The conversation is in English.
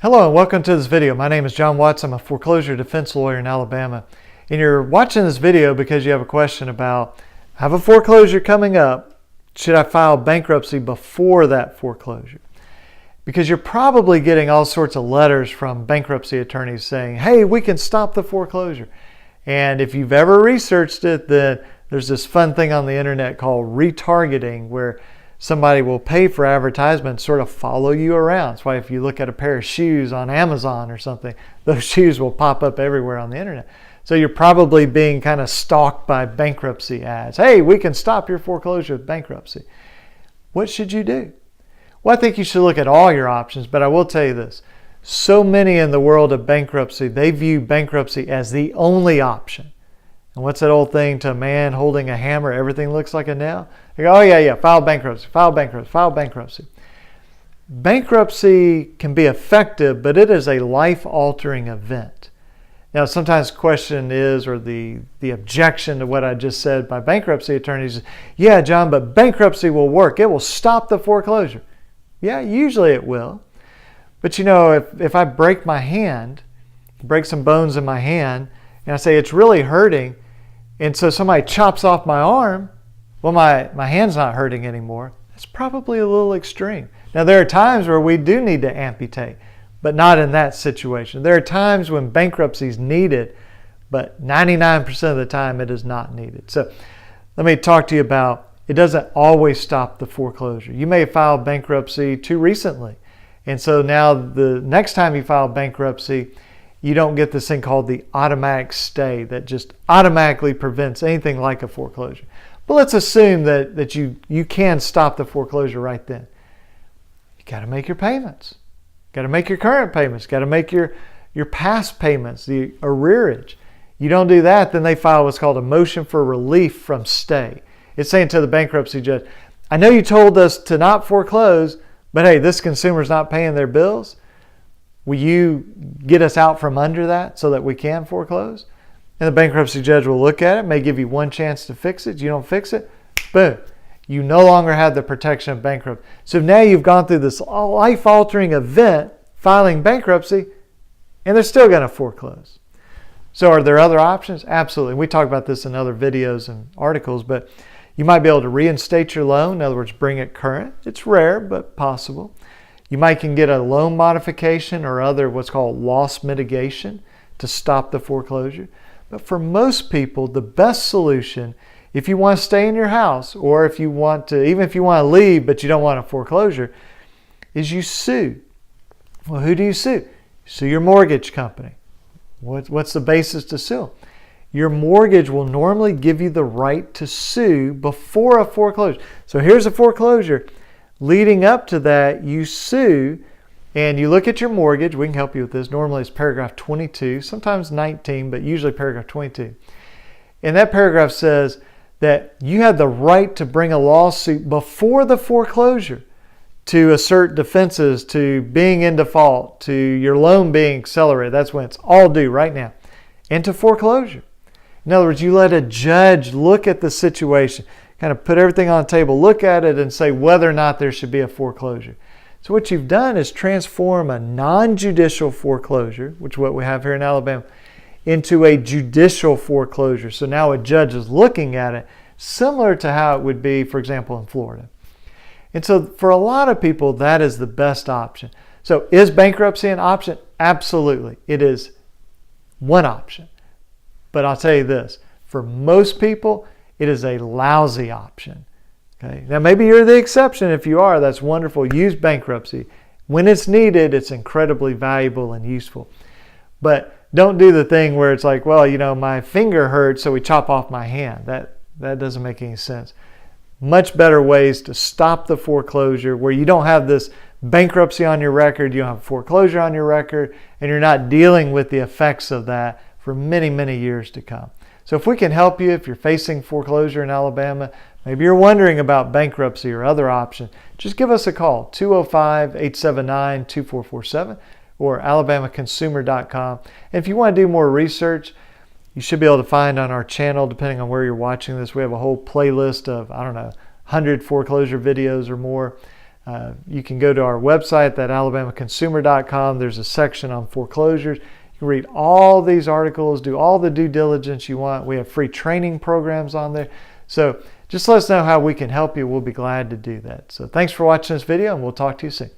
Hello and welcome to this video. My name is John Watts. I'm a foreclosure defense lawyer in Alabama. And you're watching this video because you have a question about, I have a foreclosure coming up. Should I file bankruptcy before that foreclosure? Because you're probably getting all sorts of letters from bankruptcy attorneys saying, hey, we can stop the foreclosure. And if you've ever researched it, then there's this fun thing on the internet called retargeting, where somebody will pay for advertisement, sort of follow you around. That's why if you look at a pair of shoes on Amazon or something, those shoes will pop up everywhere on the internet. So you're probably being kind of stalked by bankruptcy ads. Hey, we can stop your foreclosure with bankruptcy. What should you do? Well, I think you should look at all your options, but I will tell you this. So many in the world of bankruptcy, they view bankruptcy as the only option. And what's that old thing to a man holding a hammer, everything looks like a nail? They go, oh yeah, file bankruptcy, file bankruptcy, file bankruptcy. Bankruptcy can be effective, but it is a life-altering event. Now, sometimes the question is, or the objection to what I just said by bankruptcy attorneys is, yeah, John, but bankruptcy will work. It will stop the foreclosure. Yeah, usually it will. But you know, if I break my hand, break some bones in my hand, and I say it's really hurting, and so somebody chops off my arm, well, my hand's not hurting anymore. That's probably a little extreme. Now, there are times where we do need to amputate, but not in that situation. There are times when bankruptcy is needed, but 99% of the time it is not needed. So let me talk to you about, it doesn't always stop the foreclosure. You may have filed bankruptcy too recently, and so now the next time you file bankruptcy, you don't get this thing called the automatic stay that just automatically prevents anything like a foreclosure. But let's assume that you can stop the foreclosure right then. You got to make your payments. Got to make your current payments. Got to make your past payments, the arrearage. You don't do that, then they file what's called a motion for relief from stay. It's saying to the bankruptcy judge, I know you told us to not foreclose, but hey, this consumer's not paying their bills. Will you get us out from under that so that we can foreclose? And the bankruptcy judge will look at it, may give you one chance to fix it. You don't fix it, boom. You no longer have the protection of bankruptcy. So now you've gone through this life-altering event, filing bankruptcy, and they're still going to foreclose. So are there other options? Absolutely. We talk about this in other videos and articles, but you might be able to reinstate your loan. In other words, bring it current. It's rare, but possible. You might can get a loan modification or other what's called loss mitigation to stop the foreclosure. But for most people, the best solution, if you want to stay in your house, or if you want to, even if you want to leave but you don't want a foreclosure, is you sue. Well, who do you sue? Sue your mortgage company. What's the basis to sue? Your mortgage will normally give you the right to sue before a foreclosure. So here's a foreclosure. Leading up to that, you sue and you look at your mortgage. We can help you with this. Normally it's paragraph 22, sometimes 19, but usually paragraph 22. And that paragraph says that you have the right to bring a lawsuit before the foreclosure to assert defenses to being in default, to your loan being accelerated. That's when it's all due right now. And to foreclosure. In other words, you let a judge look at the situation, kind of put everything on the table, look at it and say whether or not there should be a foreclosure. So what you've done is transform a non-judicial foreclosure, which is what we have here in Alabama, into a judicial foreclosure. So now a judge is looking at it similar to how it would be, for example, in Florida. And so for a lot of people, that is the best option. So is bankruptcy an option? Absolutely. It is one option. But I'll tell you this, for most people, it is a lousy option. Okay? Now maybe you're the exception. If you are, that's wonderful. Use bankruptcy. When it's needed, it's incredibly valuable and useful. But don't do the thing where it's like, well, you know, my finger hurts, so we chop off my hand. That doesn't make any sense. Much better ways to stop the foreclosure where you don't have this bankruptcy on your record, you don't have foreclosure on your record, and you're not dealing with the effects of that for many, many years to come. So if we can help you, if you're facing foreclosure in Alabama, maybe you're wondering about bankruptcy or other options, just give us a call, 205-879-2447 or alabamaconsumer.com. And if you want to do more research, you should be able to find on our channel, depending on where you're watching this, we have a whole playlist of, 100 foreclosure videos or more You can go to our website, that alabamaconsumer.com. There's a section on foreclosures. You can read all these articles, do all the due diligence you want. We have free training programs on there. So just let us know how we can help you. We'll be glad to do that. So thanks for watching this video, and we'll talk to you soon.